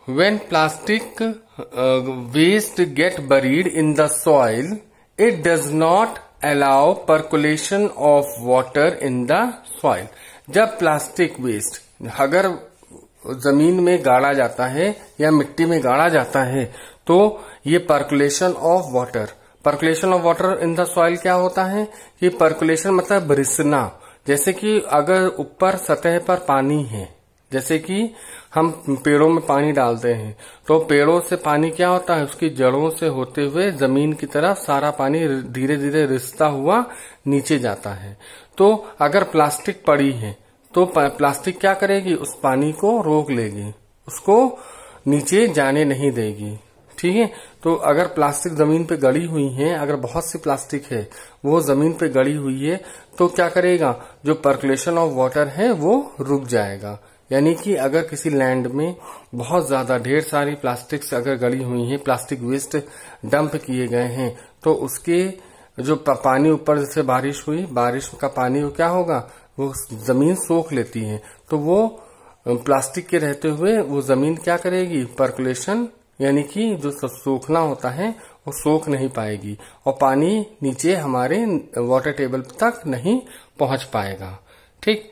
When plastic waste get buried in the soil, it does not allow percolation of water in the soil. जब plastic waste अगर जमीन में गाड़ा जाता है या मिट्टी में गाड़ा जाता है तो ये percolation of water in the soil क्या होता है कि पर्कुलेशन मतलब रिसना। जैसे कि अगर ऊपर सतह पर पानी है, जैसे कि हम पेड़ों में पानी डालते हैं तो पेड़ों से पानी क्या होता है, उसकी जड़ों से होते हुए जमीन की तरफ सारा पानी धीरे धीरे रिसता हुआ नीचे जाता है। तो अगर प्लास्टिक पड़ी है तो प्लास्टिक क्या करेगी, उस पानी को रोक लेगी, उसको नीचे जाने नहीं देगी। ठीक है, तो अगर प्लास्टिक जमीन पे गड़ी हुई है, अगर बहुत सी प्लास्टिक है वो जमीन पे गड़ी हुई है तो क्या करेगा, जो पर्कुलेशन ऑफ वाटर है वो रुक जाएगा। यानी कि अगर किसी लैंड में बहुत ज्यादा ढेर सारी प्लास्टिक्स अगर गड़ी हुई हैं, प्लास्टिक वेस्ट डंप किए गए हैं, तो उसके जो पानी ऊपर जैसे बारिश हुई, बारिश का पानी क्या होगा, वो जमीन सोख लेती है। तो वो प्लास्टिक के रहते हुए वो जमीन क्या करेगी, पर्कुलेशन यानी कि जो सोखना होता है वो सोख नहीं पाएगी और पानी नीचे हमारे वाटर टेबल तक नहीं पहुंच पाएगा। ठीक,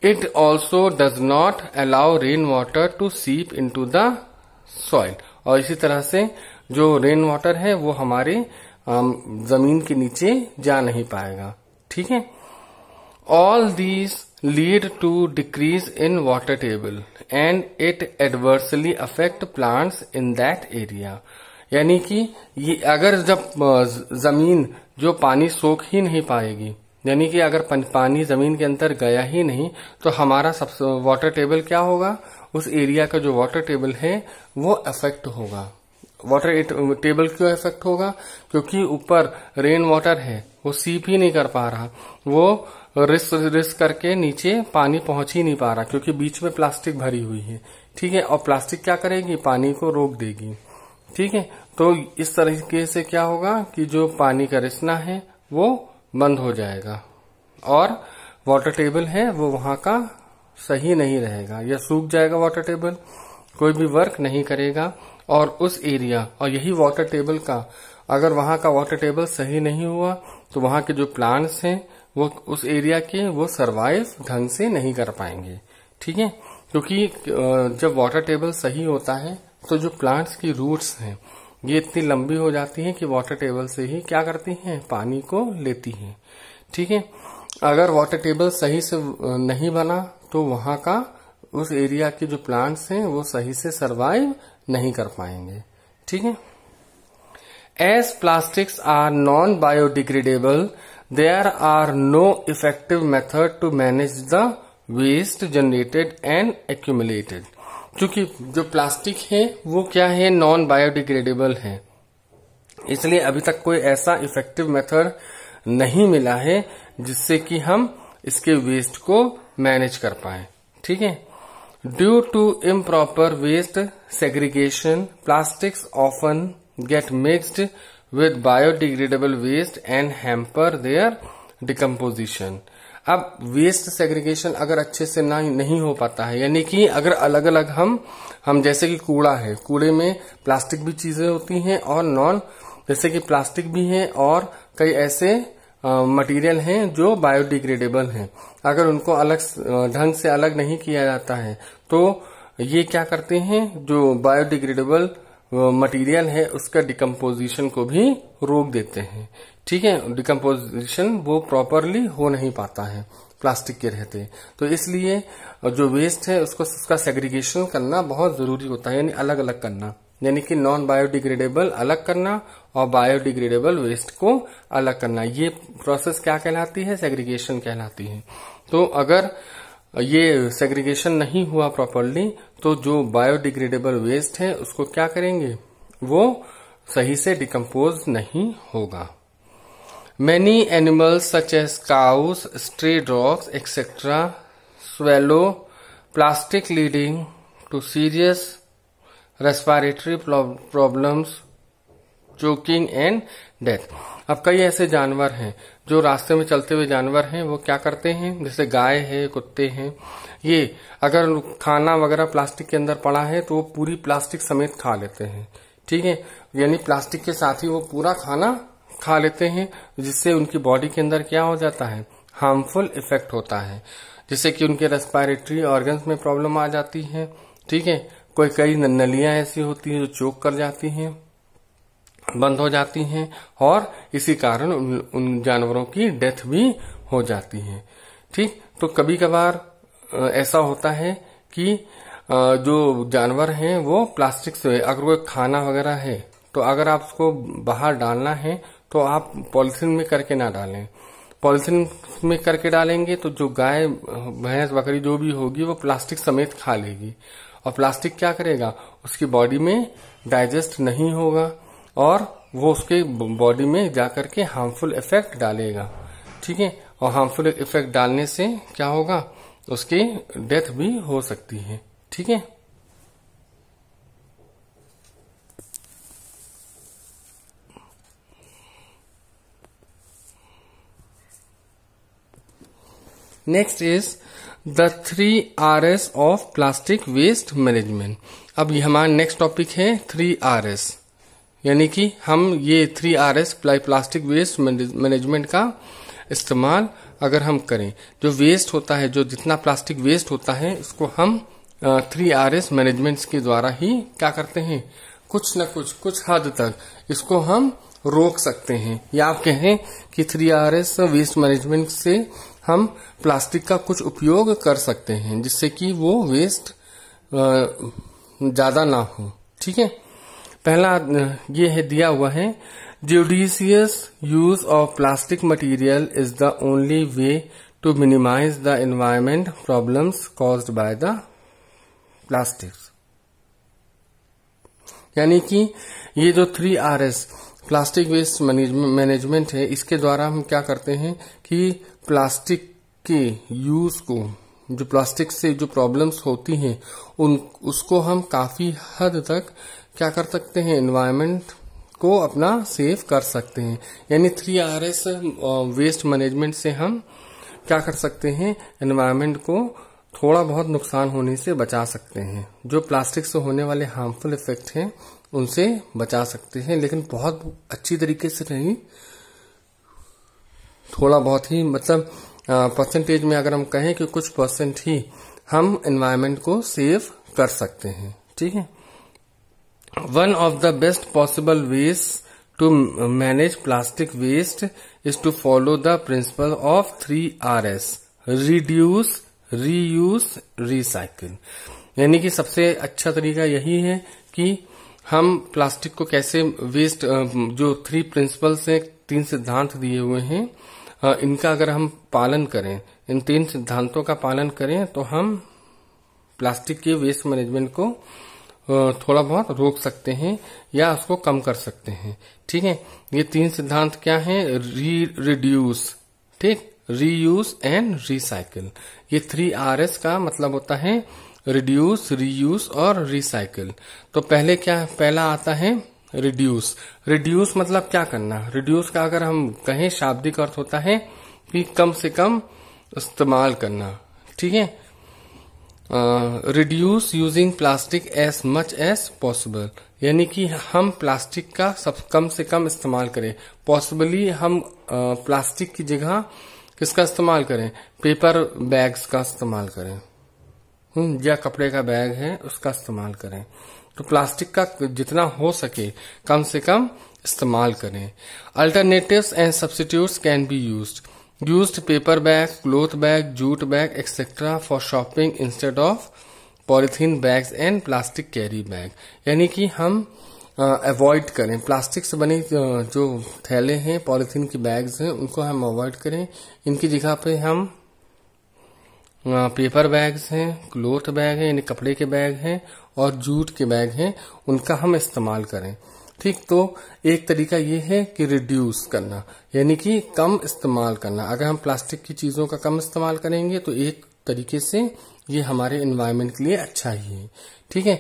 it also does not allow rain water to seep into the soil. और इसी तरह से जो रेन वाटर है वो हमारे जमीन के नीचे जा नहीं पाएगा। ठीक है, all these lead to decrease in water table and it adversely affect plants in that area. यानी कि ये अगर जब जमीन जो पानी सोख ही नहीं पाएगी, यानी कि अगर पानी जमीन के अंदर गया ही नहीं तो हमारा वाटर टेबल क्या होगा, उस एरिया का जो वाटर टेबल है वो अफेक्ट होगा। वाटर टेबल क्यों इफेक्ट होगा, क्योंकि ऊपर रेन वाटर है वो सीप ही नहीं कर पा रहा, वो रिस करके नीचे पानी पहुंच ही नहीं पा रहा क्योंकि बीच में प्लास्टिक भरी हुई है। ठीक है, और प्लास्टिक क्या करेगी, पानी को रोक देगी। ठीक है, तो इस तरीके से क्या होगा कि जो पानी का रिसना है वो बंद हो जाएगा और वाटर टेबल है वो वहां का सही नहीं रहेगा या सूख जाएगा, वाटर टेबल कोई भी वर्क नहीं करेगा। और उस एरिया और यही वाटर टेबल का, अगर वहां का वाटर टेबल सही नहीं हुआ तो वहां के जो प्लांट्स हैं वो उस एरिया के वो सरवाइव ढंग से नहीं कर पाएंगे। ठीक है, क्योंकि जब वाटर टेबल सही होता है तो जो प्लांट्स की रूट्स हैं ये इतनी लंबी हो जाती हैं कि वाटर टेबल से ही क्या करती हैं, पानी को लेती हैं। ठीक है, अगर वाटर टेबल सही से नहीं बना तो वहां का उस एरिया के जो प्लांट्स हैं वो सही से सरवाइव नहीं कर पाएंगे। ठीक है, as plastics are non biodegradable there are no effective method to manage the waste generated and accumulated. क्योंकि जो प्लास्टिक है वो क्या है, नॉन बायोडिग्रेडेबल है, इसलिए अभी तक कोई ऐसा इफेक्टिव मेथड नहीं मिला है जिससे कि हम इसके वेस्ट को मैनेज कर पाए। ठीक है, due to improper waste segregation plastics often get mixed with biodegradable waste and hamper their decomposition। अब वेस्ट सेग्रीगेशन अगर अच्छे से नहीं हो पाता है, यानी कि अगर अलग अलग हम जैसे कि कूड़ा है, कूड़े में प्लास्टिक भी चीजें होती हैं और नॉन जैसे कि प्लास्टिक भी है और कई ऐसे मटेरियल हैं जो बायोडिग्रेडेबल हैं, अगर उनको अलग ढंग से अलग नहीं किया जाता है तो ये क्या करते हैं, जो बायोडिग्रेडेबल मटेरियल है उसका डिकम्पोजिशन को भी रोक देते हैं। ठीक है, डिकम्पोजिशन वो प्रॉपरली हो नहीं पाता है प्लास्टिक के रहते, तो इसलिए जो वेस्ट है उसका सेग्रीगेशन करना बहुत जरूरी होता है, यानी अलग अलग करना, यानी कि नॉन बायोडिग्रेडेबल अलग करना और बायोडिग्रेडेबल वेस्ट को अलग करना। ये प्रोसेस क्या कहलाती है, सेग्रीगेशन कहलाती है। तो अगर ये सेग्रीगेशन नहीं हुआ प्रॉपरली तो जो बायोडिग्रेडेबल वेस्ट है उसको क्या करेंगे, वो सही से डिकम्पोज नहीं होगा। Many animals such as cows, stray dogs etcetera swallow plastic leading to serious respiratory problems, choking and death। अब कई ऐसे जानवर हैं जो रास्ते में चलते हुए जानवर हैं वो क्या करते हैं, जैसे गाय है, कुत्ते हैं, ये अगर खाना वगैरह प्लास्टिक के अंदर पड़ा है तो वो पूरी प्लास्टिक समेत खा लेते हैं, ठीक है। यानी प्लास्टिक के साथ ही वो पूरा खाना खा लेते हैं, जिससे उनकी बॉडी के अंदर क्या हो जाता है, हार्मफुल इफेक्ट होता है, जिससे कि उनके रेस्पिरेटरी ऑर्गन्स में प्रॉब्लम आ जाती है, ठीक है। कई नलियां ऐसी होती हैं जो चोक कर जाती हैं, बंद हो जाती हैं, और इसी कारण उन जानवरों की डेथ भी हो जाती है, ठीक। तो कभी कभार ऐसा होता है कि जो जानवर हैं वो प्लास्टिक से, अगर वो खाना वगैरह है तो अगर आप उसको बाहर डालना है तो आप पॉलिथीन में करके ना डालें। पॉलिथीन में करके डालेंगे तो जो गाय भैंस बकरी जो भी होगी वो प्लास्टिक समेत खा लेगी, और प्लास्टिक क्या करेगा, उसकी बॉडी में डाइजेस्ट नहीं होगा और वो उसके बॉडी में जाकर के हार्मफुल इफेक्ट डालेगा, ठीक है। और हार्मफुल इफेक्ट डालने से क्या होगा, उसकी डेथ भी हो सकती है, ठीक है। Next is the 3 Rs of plastic waste management. अब ये हमारा नेक्स्ट टॉपिक है 3 Rs, यानी कि हम ये 3 Rs प्लास्टिक वेस्ट मैनेजमेंट का इस्तेमाल अगर हम करें, जो वेस्ट होता है, जो जितना प्लास्टिक वेस्ट होता है, इसको हम 3 Rs मैनेजमेंट के द्वारा ही क्या करते हैं, कुछ न कुछ हद तक इसको हम रोक सकते हैं। या आप कहें कि 3 Rs वेस्ट मैनेजमेंट से हम प्लास्टिक का कुछ उपयोग कर सकते हैं, जिससे कि वो वेस्ट ज्यादा ना हो, ठीक है। पहला ये है दिया हुआ है, judicious use of plastic material is the only way to minimize the environment problems caused by the plastics। यानी कि ये जो 3 Rs प्लास्टिक वेस्ट मैनेजमेंट है, इसके द्वारा हम क्या करते हैं कि प्लास्टिक के यूज को, जो प्लास्टिक से जो प्रॉब्लम्स होती हैं उसको हम काफी हद तक क्या कर सकते हैं, एनवायरनमेंट को अपना सेव कर सकते हैं। यानी 3 Rs वेस्ट मैनेजमेंट से हम क्या कर सकते हैं, एनवायरनमेंट को थोड़ा बहुत नुकसान होने से बचा सकते हैं। जो प्लास्टिक से होने वाले हार्मफुल इफेक्ट हैं उनसे बचा सकते हैं, लेकिन बहुत अच्छी तरीके से नहीं, थोड़ा बहुत ही, मतलब परसेंटेज में अगर हम कहें कि कुछ परसेंट ही हम एनवायरनमेंट को सेव कर सकते हैं, ठीक है। One of the best possible ways to manage plastic waste is to follow the principle of 3 Rs: reduce, reuse, recycle। यानी कि सबसे अच्छा तरीका यही है कि हम प्लास्टिक को कैसे वेस्ट, जो 3 प्रिंसिपल्स हैं, 3 सिद्धांत दिए हुए हैं, इनका अगर हम पालन करें, इन 3 सिद्धांतों का पालन करें तो हम प्लास्टिक के वेस्ट मैनेजमेंट को थोड़ा बहुत रोक सकते हैं या उसको कम कर सकते हैं, ठीक है। ये 3 सिद्धांत क्या हैं, रिड्यूस, ठीक, रीयूज एंड रिसाइकिल। ये 3 Rs का मतलब होता है रिड्यूस, रीयूज और रिसाइकिल। तो पहला आता है रिड्यूस। रिड्यूस मतलब क्या करना, रिड्यूस का अगर हम कहें शाब्दिक अर्थ होता है कि कम से कम इस्तेमाल करना, ठीक है। Reduce using plastic as much as possible, यानी कि हम प्लास्टिक का कम से कम इस्तेमाल करें। पॉसिबली हम प्लास्टिक की जगह किसका इस्तेमाल करें, पेपर बैग्स का इस्तेमाल करें, या कपड़े का बैग है उसका इस्तेमाल करें। तो प्लास्टिक का जितना हो सके कम से कम इस्तेमाल करें। Alternatives and substitutes can be used. Used paper bag, cloth bag, jute bag, etc. for shopping instead of polythene bags and plastic carry bag। यानी कि हम अवॉइड करें प्लास्टिक से बने जो थैले हैं, पॉलिथीन की बैग्स हैं, उनको हम अवॉइड करें। इनकी जगह पे हम पेपर बैग्स हैं, क्लोथ बैग हैं यानी कपड़े के बैग हैं, और जूट के बैग हैं, उनका हम इस्तेमाल करें, ठीक। तो एक तरीका ये है कि रिड्यूस करना, यानी कि कम इस्तेमाल करना। अगर हम प्लास्टिक की चीजों का कम इस्तेमाल करेंगे तो एक तरीके से ये हमारे एनवायरनमेंट के लिए अच्छा ही है, ठीक है।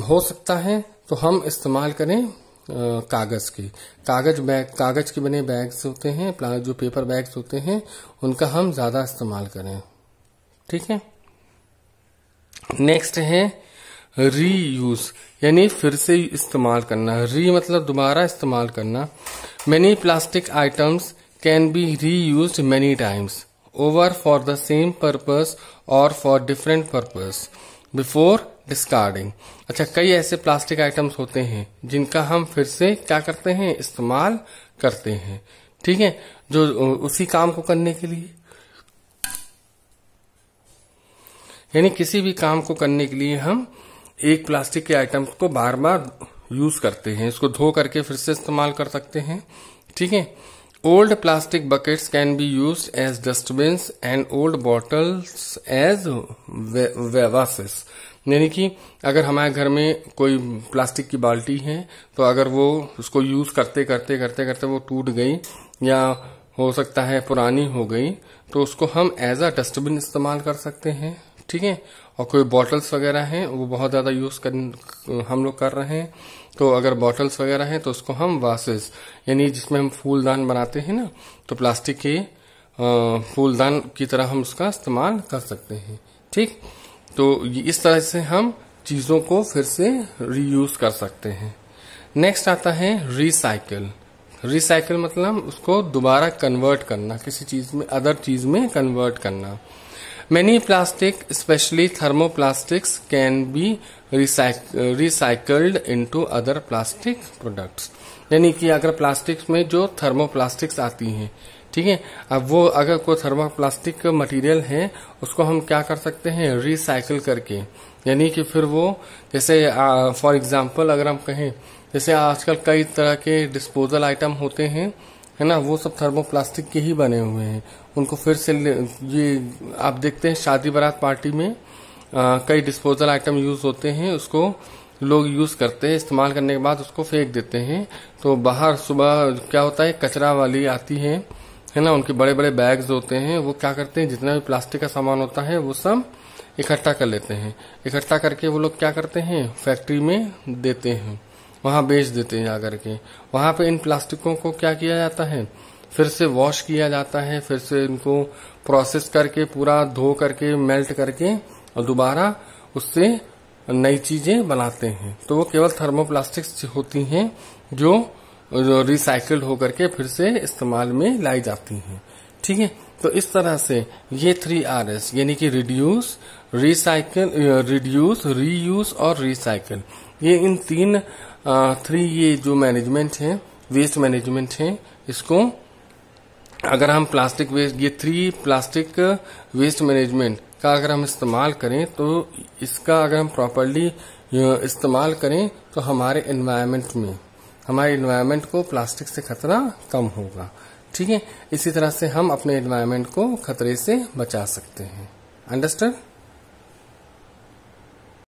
हो सकता है तो हम इस्तेमाल करें कागज के बने बैग्स होते हैं, जो पेपर बैग्स होते हैं, उनका हम ज्यादा इस्तेमाल करें, ठीक है। नेक्स्ट है रीयूज, यानी फिर से इस्तेमाल करना। री मतलब दोबारा इस्तेमाल करना। Many plastic items can be reused many times over for the same purpose और for different purpose before discarding. अच्छा, कई ऐसे प्लास्टिक आइटम्स होते हैं जिनका हम फिर से क्या करते हैं, इस्तेमाल करते हैं। ठीक है, जो उसी काम को करने के लिए, यानी किसी भी काम को करने के लिए हम एक प्लास्टिक के आइटम को बार बार यूज करते हैं। इसको धो करके फिर से इस्तेमाल कर सकते हैं। ठीक है, old plastic buckets can be used as dustbins and old bottles as vases. यानी कि अगर हमारे घर में कोई प्लास्टिक की बाल्टी है तो अगर वो उसको यूज करते करते करते करते वो टूट गई या हो सकता है पुरानी हो गई, तो उसको हम एज अ डस्टबिन इस्तेमाल कर सकते हैं। ठीक है, और कोई बॉटल्स वगैरह हैं वो बहुत ज्यादा हम लोग कर रहे हैं, तो अगर बॉटल्स वगैरह हैं तो उसको हम वासेस, यानी जिसमें हम फूलदान बनाते हैं ना, तो प्लास्टिक के फूलदान की तरह हम उसका इस्तेमाल कर सकते हैं। ठीक, तो इस तरह से हम चीजों को फिर से रीयूज कर सकते हैं। नेक्स्ट आता है रिसाइकिल। रिसाइकिल मतलब उसको दोबारा कन्वर्ट करना, किसी चीज में, अदर चीज में कन्वर्ट करना। Many plastic, especially thermoplastics, can be recycled into other plastic products. यानी कि अगर प्लास्टिक्स में जो थर्मोप्लास्टिक्स आती हैं, ठीक है, अब वो अगर कोई थर्मोप्लास्टिक मटेरियल है उसको हम क्या कर सकते हैं, रिसाइकिल करके, यानी कि फिर वो जैसे फॉर एग्जांपल अगर हम कहें, जैसे आजकल कई तरह के डिस्पोजल आइटम होते हैं, है ना, वो सब थर्मोप्लास्टिक के ही बने हुए हैं। उनको फिर से ये आप देखते हैं शादी बारात पार्टी में कई डिस्पोजल आइटम यूज होते हैं, उसको लोग यूज करते हैं, इस्तेमाल करने के बाद उसको फेंक देते हैं। तो बाहर सुबह क्या होता है, कचरा वाली आती है ना, उनके बड़े बड़े बैग्स होते हैं, वो क्या करते हैं, जितना भी प्लास्टिक का सामान होता है वो सब इकट्ठा कर लेते हैं। इकट्ठा करके वो लोग क्या करते हैं, फैक्ट्री में देते हैं, वहां बेच देते हैं जाकर के। वहां पे इन प्लास्टिकों को क्या किया जाता है, फिर से वॉश किया जाता है, फिर से इनको प्रोसेस करके पूरा धो करके मेल्ट करके और दोबारा उससे नई चीजें बनाते हैं। तो वो केवल थर्मोप्लास्टिक्स होती हैं जो रिसाइकल्ड होकर के फिर से इस्तेमाल में लाई जाती हैं। ठीक है, तो इस तरह से ये 3Rs यानी कि रिड्यूस, रिसाइकिल, रिड्यूस, रीयूज और रिसाइकिल, ये इन थ्री ये जो मैनेजमेंट है, वेस्ट मैनेजमेंट है, इसको अगर हम प्लास्टिक वेस्ट, ये 3 प्लास्टिक वेस्ट मैनेजमेंट का अगर हम इस्तेमाल करें, तो इसका अगर हम प्रॉपरली इस्तेमाल करें तो हमारे एनवायरनमेंट में, हमारे एनवायरनमेंट को प्लास्टिक से खतरा कम होगा। ठीक है, इसी तरह से हम अपने एनवायरनमेंट को खतरे से बचा सकते हैं। अंडरस्टैंड?